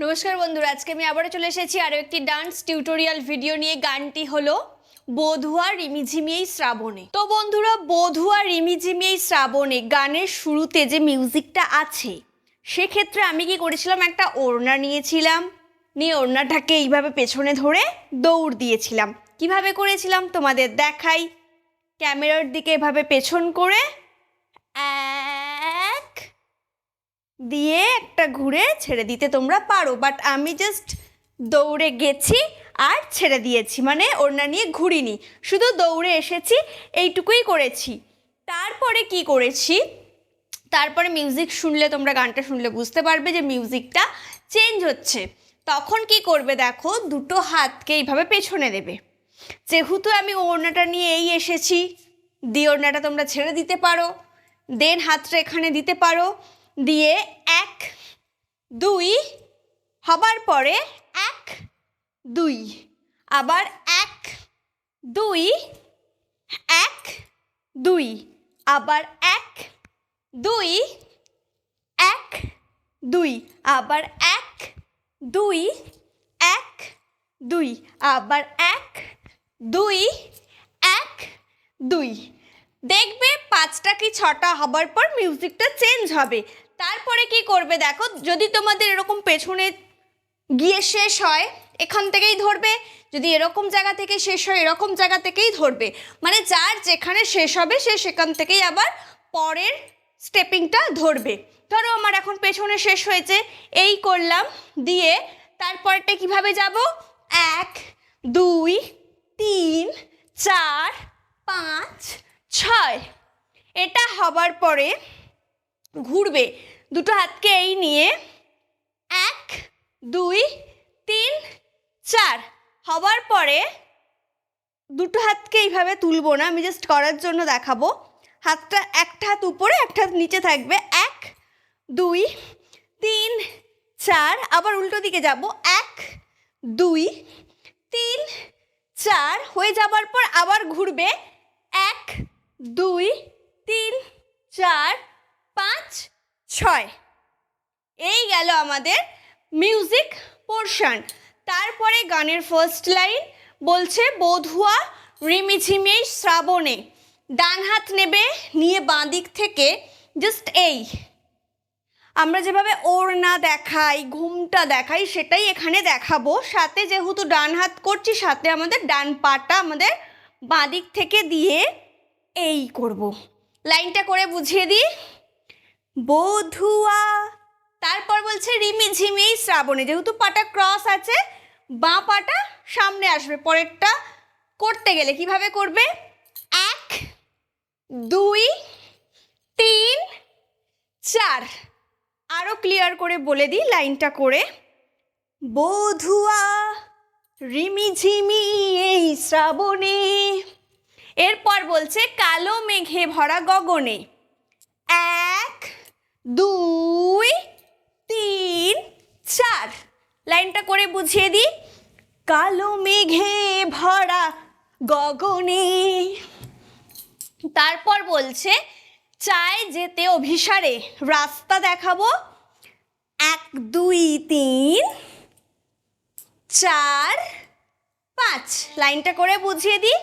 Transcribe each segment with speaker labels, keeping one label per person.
Speaker 1: নমস্কার বন্ধুরা, আজকে আমি আবারও চলে এসেছি আরও একটি ডান্স টিউটোরিয়াল ভিডিও নিয়ে। গানটি হলো বধুয়া রিমিঝিমি এই শ্রাবণে। তো বন্ধুরা, বধুয়া রিমিঝিমি এই শ্রাবণে গানের শুরুতে যে মিউজিকটা আছে, সেক্ষেত্রে আমি কি করেছিলাম, একটা ওড়না নিয়েছিলাম, নিয়ে ওড়নাটাকে এইভাবে পেছনে ধরে দৌড় দিয়েছিলাম। কিভাবে করেছিলাম তোমাদের দেখাই। ক্যামেরার দিকে এভাবে পেছন করে এক দিয়ে একটা ঘুরে ছেড়ে দিতে তোমরা পারো, বাট আমি জাস্ট দৌড়ে গেছি আর ছেড়ে দিয়েছি, মানে ওড়না নিয়ে ঘুরিনি, শুধু দৌড়ে এসেছি, এইটুকুই করেছি। তারপরে কি করেছি, তারপরে মিউজিক শুনলে, তোমরা গানটা শুনলে বুঝতে পারবে যে মিউজিকটা চেঞ্জ হচ্ছে। তখন কি করবে দেখো, দুটো হাতকে এইভাবে পেছনে দেবে। যেহেতু আমি ওড়নাটা নিয়ে এই এসেছি, দিয়ে ওড়নাটা তোমরা ছেড়ে দিতে পারো, দেন হাতটা এখানে দিতে পারো, দিয়ে এক দুই হবার পরে এক দুই, আবার এক দুই, এক দুই, আবার এক দুই, এক দুই, আবার এক দুই, এক দুই, আবার এক দুই, এক দুই। দেখবে 5টা কি 6টা হবার পর মিউজিকটা চেঞ্জ হবে। তারপরে কি করবে দেখো, যদি তোমাদের এরকম পেছনে গিয়ে শেষ হয় এখান থেকেই ধরবে, যদি এরকম জায়গা থেকে শেষ হয় এরকম জায়গা থেকেই ধরবে, মানে যার যেখানে শেষ হবে সে সেখান থেকেই আবার পরের স্টেপিংটা ধরবে। ধরো আমার এখন পেছনে শেষ হয়েছে, এই করলাম, দিয়ে তারপরটা কিভাবে যাব, 1 2 3 4 5 6, এটা হবার পরে ঘুরবে, দুটো হাতকে এই নিয়ে 1 2 3 4 হবার পরে দুটো হাতকে এইভাবে তুলবো না, আমি জাস্ট করার জন্য দেখাবো। হাতটা একটা হাত উপরে একটা হাত নিচে থাকবে, 1 2 3 4, আবার উল্টো দিকে যাব, 1 2 3 4 হয়ে যাবার পর আবার ঘুরবে, 1 2 3 4 5 6। এই গেল আমাদের মিউজিক পোর্শন। তারপরে গানের ফার্স্ট লাইন বলছে বধুয়া রিমিঝিমি এই শ্রাবণে। ডান হাত নেবে, নিয়ে বাঁ দিক থেকে জাস্ট এই আমরা যেভাবে ওড়না দেখাই, ঘুমটা দেখাই, সেটাই এখানে দেখাবো। সাথে যেহেতু ডান হাত করছি, সাথে আমাদের ডান পাটা আমাদের বাঁ দিক থেকে দিয়ে এই করব। লাইনটা করে বুঝিয়ে দিই, বধুয়া, তারপর বলছে রিমিঝিমি এই শ্রাবণে, যেহেতু পাটা ক্রস আছে, বাঁ পাটা সামনে আসবে। পরেরটা করতে গেলে কিভাবে করবে, 1 2 3 4। আরও ক্লিয়ার করে বলে দিই লাইনটা করে, বধুয়া রিমিঝিমি এই শ্রাবণে। এরপর বলছে কালো মেঘে ভরা গগনে, 1 2 3 4। লাইনটা করে বুঝিয়ে দিই, কালো মেঘে ভরা গগনে। তারপর বলছে চায় যেতে অভিসারে, রাস্তা দেখাবো, 1 2 3 4 5। লাইনটা করে বুঝিয়ে দিই,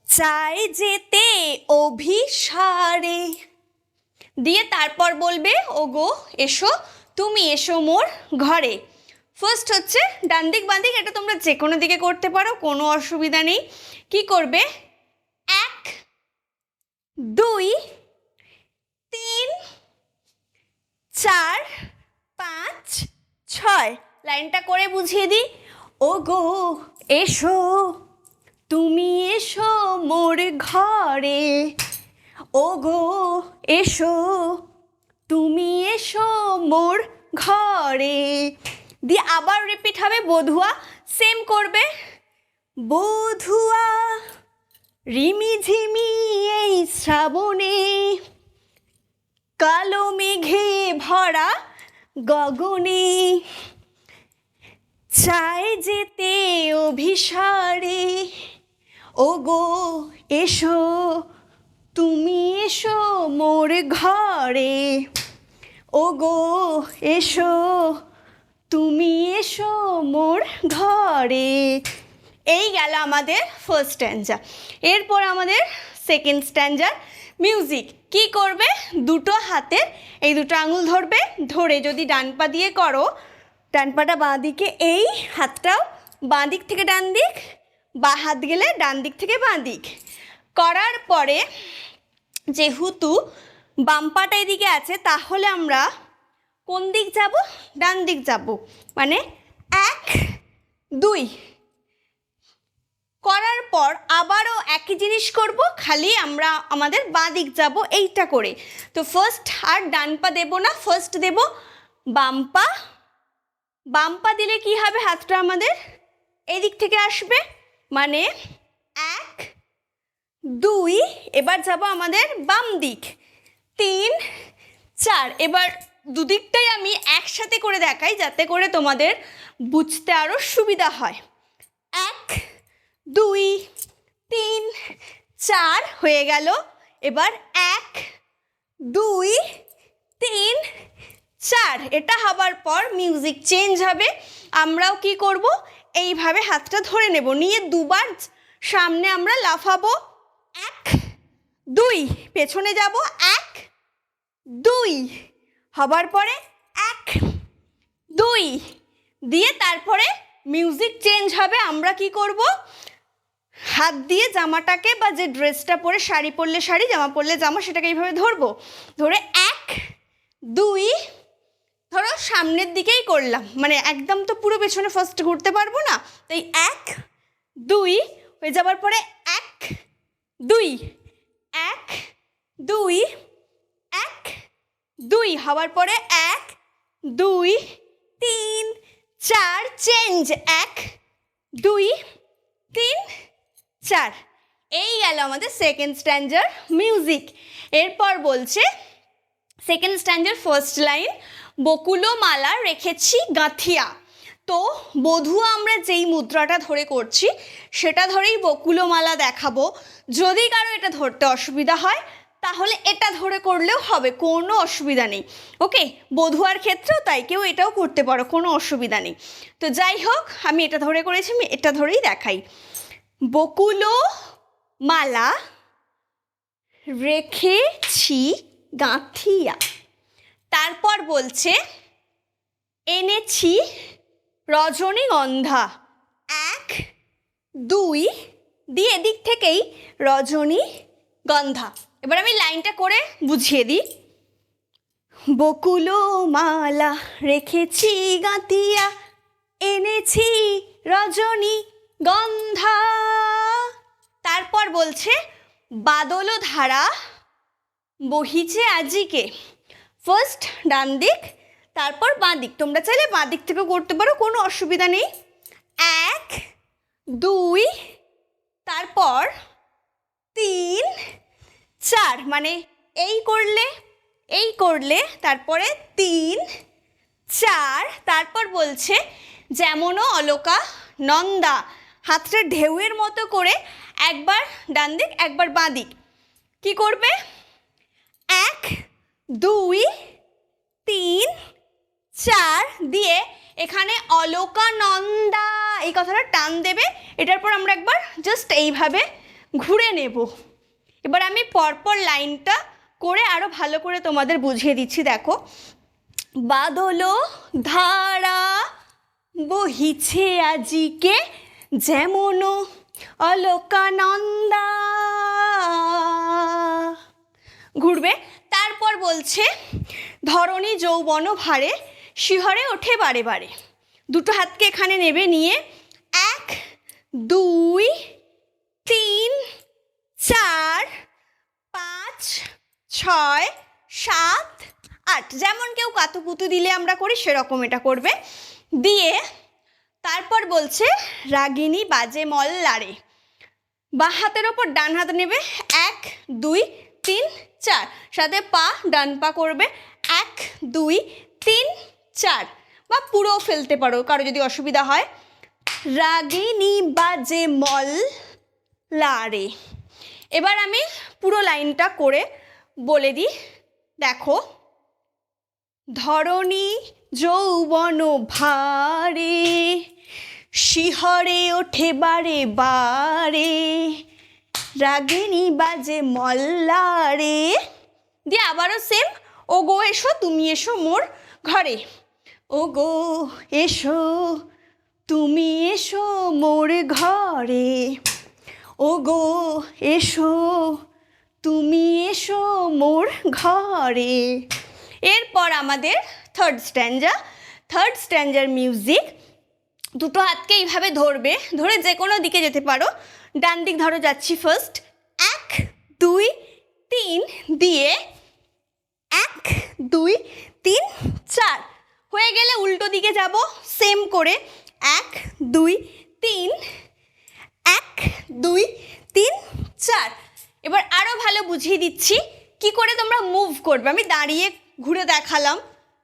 Speaker 1: চায় যেতে অভিসারে, দিয়ে তারপর বলবে ওগো এসো তুমি এসো মোর ঘরে। ফার্স্ট হচ্ছে ডান দিক বাঁ দিক, এটা তোমরা যে কোনো দিকে করতে পারো, কোনো অসুবিধা নেই। কি করবে, 1 2 3 4 5 6। লাইনটা করে বুঝিয়ে দিই, ওগো এসো তুমি এসো মোর ঘরে, ওগো এসো তুমি এসো মোর ঘরে, দিয়ে আবার রিপিট হবে বধুয়া, সেম করবে, বধুয়া রিমিঝিমি এই শ্রাবণে, কালো মেঘে ভরা গগনে, চায় যেতে অভিসারে, ওগো এসো তুমি এসো মোর ঘরে, ওগো এসো তুমি মোর ঘরে। এই গেল আমাদের ফার্স্ট স্ট্যাঞ্জা। এরপর আমাদের সেকেন্ড স্ট্যাঞ্জার মিউজিক। কি করবে, দুটো হাতের এই দুটো আঙুল ধরবে, ধরে যদি ডান পা দিয়ে করো, ডান পাটা বাঁ দিকে, এই হাতটাও বাঁ দিক থেকে ডান দিক, বা হাত গেলে ডান দিক থেকে বাঁ দিক করার পরে, যেহেতু বাম পাটা এদিকে আছে তাহলে আমরা কোন দিক যাব, ডান দিক যাব, মানে 1 2 করার পর আবারও একই জিনিস করব, খালি আমরা আমাদের বাঁ দিক যাব এইটা করে। তো ফার্স্ট আর ডান পা দেব না, ফার্স্ট দেব বাম পা। বাম পা দিলে কি হবে, হাতটা আমাদের এই দিক থেকে আসবে, মানে 1 2, এবার যাব আমাদের বাম দিক 3 4। এবার দুদিকটাই আমি একসাথে করে দেখাই যাতে করে তোমাদের বুঝতে আরও সুবিধা হয়। 1 2 3 4 হয়ে গেল। এবার 1 2 3 4, এটা হবার পর মিউজিক চেঞ্জ হবে। আমরাও কি করব, এইভাবে হাতটা ধরে নেব, নিয়ে দুবার সামনে আমরা লাফাবো, 1 2, পেছনে যাব 1 2, হবার পরে 1 2 দিয়ে তারপরে মিউজিক চেঞ্জ হবে। আমরা কি করব, হাত দিয়ে জামাটাকে, বা যে ড্রেসটা পরে, শাড়ি পরলে শাড়ি, জামা পরলে জামা, সেটাকে এইভাবে ধরবো, ধরে 1 2, ধরো সামনের দিকেই করলাম, মানে একদম তো পুরো পেছনে ফার্স্ট ঘুরতে পারবো না, তাই 1 2 হয়ে যাবার পরে 1 2 1 2 1 2 হওয়ার পরে 1 2 3 4, চেঞ্জ 1 2 3 4। এই গেল আমাদের সেকেন্ড স্ট্যাঞ্জার মিউজিক। এরপর বলছে সেকেন্ড স্ট্যাঞ্জার ফার্স্ট লাইন, বকুলো মালা রেখেছি গাঁথিয়া। তো বধূয়া আমরা যেই মুদ্রাটা ধরে করছি সেটা ধরেই বকুলো মালা দেখাবো। যদি কারো এটা ধরতে অসুবিধা হয় তাহলে এটা ধরে করলেও হবে, কোনো অসুবিধা নেই। ওকে, বধূয়ার ক্ষেত্রেও তাই, কেউ এটাও করতে পারো, কোনো অসুবিধা নেই। তো যাই হোক, আমি এটা ধরে করেছি, আমি এটা ধরেই দেখাই। বকুলো মালা রেখেছি গাঁথিয়া। তারপর বলছে এনেছি রজনীগন্ধা 1 2 দিয়ে এদিক থেকেই রজনীগন্ধা। এবার আমি লাইনটা করে বুঝিয়ে দিই। বকুলো মালা রেখেছি গাঁথিয়া, এনেছি রজনীগন্ধা। তারপর বলছে বাদল ধারা বহিছে আজিকে। ফার্স্ট ডান দিক, তারপর বাঁ দিক, তোমরা চাইলে বাঁ দিক থেকেও করতে পারো, কোনো অসুবিধা নেই। 1 2, তারপর 3 4, মানে এই করলে তারপরে 3 4। তারপর বলছে যেমনও অলকা নন্দা, হাতটা ঢেউয়ের মতো করে একবার ডান দিক একবার বাঁ দিক। কী করবে, 1 2 3 4 দিয়ে এখানে অলকানন্দা এই কথাটা টান দেবে। এটার পর আমরা একবার জাস্ট এইভাবে ঘুরে নেব। এবার আমি পরপর লাইনটা করে আরও ভালো করে তোমাদের বুঝিয়ে দিচ্ছি। দেখো, বাদল ধারা বহিছে আজিকে, যেমন অলকানন্দা, ঘুরবে। তারপর বলছে ধরণী যৌবন ভারে শিহরে ওঠে বারে বারে। দুটো হাতকে এখানে নেবে, নিয়ে 1 2 3 4 5 6 7 8, যেমন কেউ কাতুকুতু দিলে আমরা করি সেরকম এটা করবে। দিয়ে তারপর বলছে রাগিনী বাজে মল্লারে, বাঁ হাতের ওপর ডান হাত নেবে, 1 2 3 4, সাথে পা ডান পা করবে 1 2 3 4, বা পুরো ফেলতে পারো কারো যদি অসুবিধা হয়। রাগিনী বাজে মল্লারে। এবার আমি পুরো লাইনটা করে বলে দিই। দেখো, ধরণী যৌবন ভারে শিহরে ওঠে বারে বারে, রাগিনী বাজে মল্লারে। দিয়ে আবারও সেম, ও গো এসো তুমি এসো মোর ঘরে, ও গো এসো তুমি এসো মোর ঘরে, ও গো এসো তুমি এসো মোর ঘরে। এরপর আমাদের থার্ড স্ট্যাঞ্জার মিউজিক। দুটো হাতকে এইভাবে ধরবে, ধরে যে কোনো দিকে যেতে পারো। ডান দিক ধরো, যাচ্ছি ফার্স্ট 1 2 3 দিয়ে 1 2 3 4, হয়ে গেলে উল্টো দিকে যাব সেম করে 1 2 3 1 2 3 4। এবার আরও ভালো বুঝিয়ে দিচ্ছি কি করে তোমরা মুভ করবে। আমি দাঁড়িয়ে ঘুরে দেখালাম,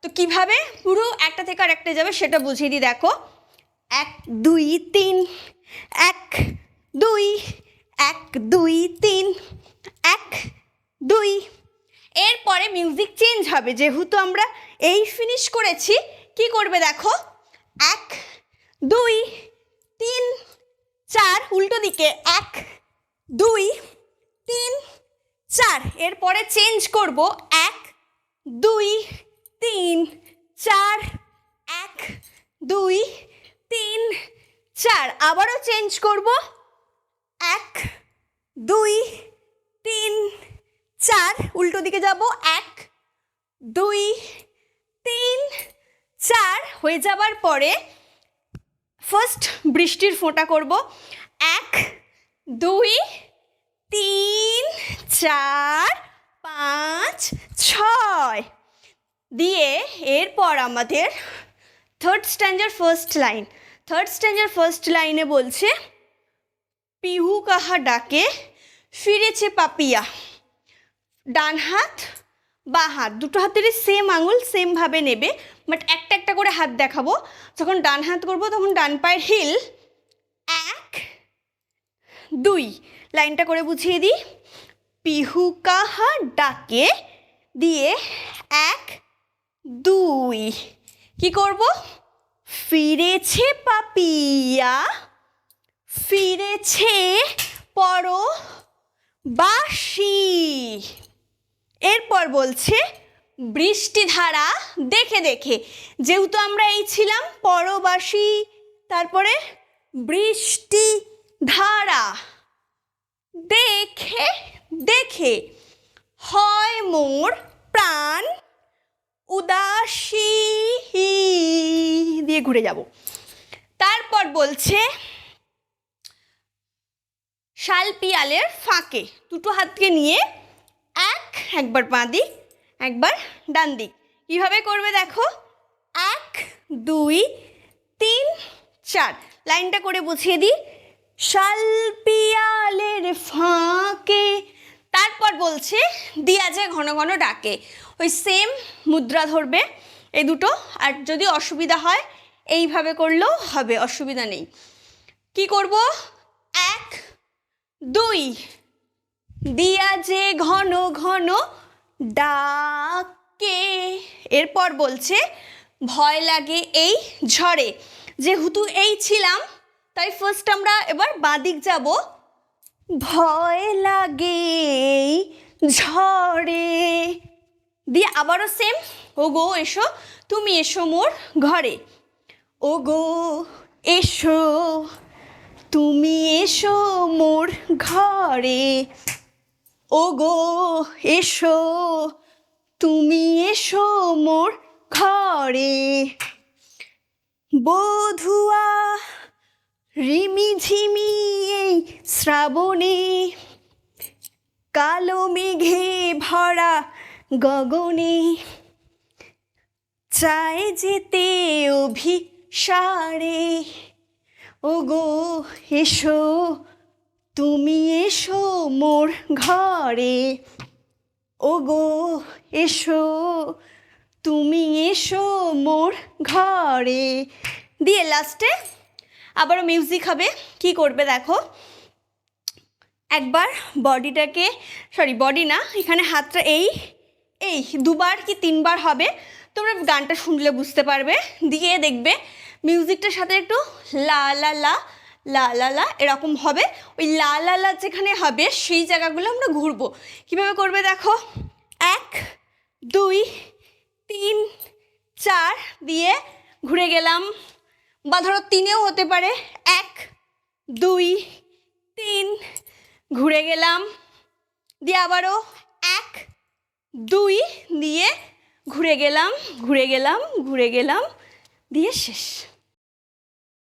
Speaker 1: তো কিভাবে পুরো একটা থেকে আর একটা যাবে সেটা বুঝিয়ে দিই। দেখো 1 2 3 1 2 1 2 3 1 2। এরপরে মিউজিক চেঞ্জ হবে, যেহেতু আমরা এই ফিনিশ করেছি। কি করবে দেখো 1 2 3 4, উল্টো দিকে 1 2 3 4। এরপরে চেঞ্জ করব 1 2 3 4 1 2 3 4। আবারও চেঞ্জ করব 1 2 3 4, উল্টো দিকে যাব 1 2 3 4। হয়ে যাবার পরে ফার্স্ট বৃষ্টির ফোঁটা করব 1 2 3 4 5 6 দিয়ে। এরপর আমাদের থার্ড স্ট্যাঞ্জার ফার্স্ট লাইনে বলছে পিহু কাহা ডাকে ফিরেছে পাপিয়া। ডান হাত বা হাত, দুটো হাতেরই সেম আঙুল সেমভাবে নেবে, বাট একটা একটা করে হাত দেখাবো। যখন ডান হাত করবো তখন ডান পায়ের হিল 1 2, লাইনটা করে বুঝিয়ে দিই। পিহু কাহা ডাকে দিয়ে 1 2, কি করব ফিরেছে পাপিয়া, ফিরেছে পরবাসী। এরপর বলছে বৃষ্টিধারা দেখে দেখে, যেহেতু আমরা এই ছিলাম পরবাসী, তারপরে বৃষ্টিধারা দেখে দেখে হয় মোর প্রাণ উদাসী দিয়ে ঘুরে যাব। তারপর বলছে শাল পিয়ালের ফাঁকে, দুটো হাতকে নিয়ে একবার বাঁ দিক একবার ডান দিক। কীভাবে করবে দেখো 1 2 3 4, লাইনটা করে বুঝিয়ে দিই। শাল পিয়ালের ফাঁকে, তারপর বলছে দিয়া যে ঘন ঘন ডাকে, ওই সেম মুদ্রা ধরবে এই দুটো। আর যদি অসুবিধা হয় এইভাবে করলেও হবে, অসুবিধা নেই। কি করব 1 2, দিয়া যে ঘন ঘন ডাকে। এরপর বলছে ভয় লাগে এই ঝড়ে, যেহেতু এই ছিলাম তাই ফার্স্ট আমরা এবার বাঁদিক যাব। ভয় লাগে এই ঝড়ে দিয়ে আবারও সেম, ও গো এসো তুমি এসো মোর ঘরে, ও গো এসো তুমি এসো মোর ঘরে, ও গো এসো তুমি এসো মোর ঘরে। বধুয়া রিমিঝিমি এই শ্রাবণে, কালো মেঘে ভরা গগনে, চায় যেতে অভিসারে, ও গো এসো তুমি এসো মোর ঘরে, ও গো এসো তুমি এসো মোর ঘরে। দিয়ে লাস্টে আবারও মিউজিক হবে। কি করবে দেখো, একবার বডিটাকে, বডি না, এখানে হাতটা এই দুবার কি তিনবার হবে, তোমরা গানটা শুনলে বুঝতে পারবে। দিয়ে দেখবে মিউজিকটার সাথে একটু লা লা লা লা লা লা এরকম হবে। ওই লা লা লা যেখানে হবে সেই জায়গাগুলো আমরা ঘুরবো। কীভাবে করবে দেখো, 1 2 3 4 দিয়ে ঘুরে গেলাম, বা ধরো 3-এও হতে পারে, 1 2 3 ঘুরে গেলাম, দিয়ে আবারও 1 2 দিয়ে ঘুরে গেলাম, ঘুরে গেলাম, ঘুরে গেলাম, দিয়ে শেষ।